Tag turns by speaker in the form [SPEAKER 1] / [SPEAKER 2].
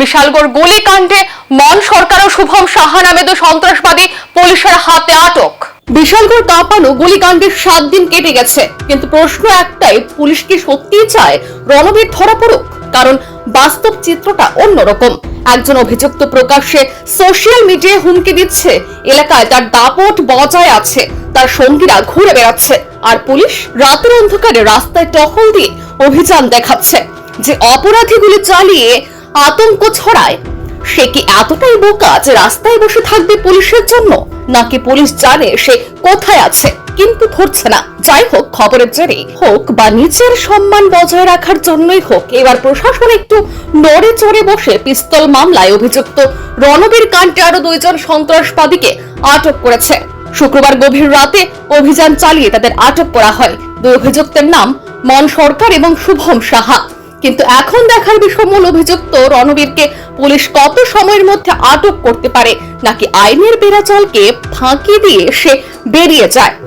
[SPEAKER 1] বিশালগড় গুলিকাণ্ডে মন সরকার ও শুভম সাহা নামে দুই সন্ত্রাসবাদী পুলিশের হাতে আটক। বিশালগড় কাঁপানো গুলিকাণ্ডের 7 দিন কেটে গেছে, কিন্তু প্রশ্ন একটাই, পুলিশ কি সত্যিই চায় রণবীর ধরা পড়ুক? কারণ বাস্তব চিত্রটা অন্যরকম। একজন অভিযুক্ত প্রকাশ্যে সোশ্যাল মিডিয়ায় হুমকি দিচ্ছে, এলাকায় তার দাপট বজায় আছে, তার সঙ্গীরা ঘুরে বেড়াচ্ছে, আর পুলিশ রাতের অন্ধকারে রাস্তায় টহল দিয়ে অভিযান দেখাচ্ছে, যে অপরাধীগুলি চালিয়ে আতঙ্ক ছড়ায়। সে কি এতটাই বোকা যে রাস্তায় বসে থাকবে পুলিশের জন্য? নাকি পুলিশ জানে সে কোথায় আছে কিন্তু ধরছে না? যাই হোক, খবরের জেরে হোক বা নিজের সম্মান বজায় রাখার জন্যই হোক, এবার প্রশাসন একটু নড়ে চড়ে বসে পিস্তল মামলায় অভিযুক্ত রণবীর কাণ্ডে আরো 2 জন সন্ত্রাসবাদীকে আটক করেছে। শুক্রবার গভীর রাতে অভিযান চালিয়ে তাদের আটক করা হয়। 2 অভিযুক্তের নাম মন সরকার এবং শুভম সাহা। কিন্তু এখন দেখার বিষয়, মূল অভিযুক্ত রণবীরকে পুলিশ কত সময়ের মধ্যে আটক করতে পারে, নাকি আইনের বেড়াজালকে ফাঁকি দিয়ে সে বেরিয়ে যায়।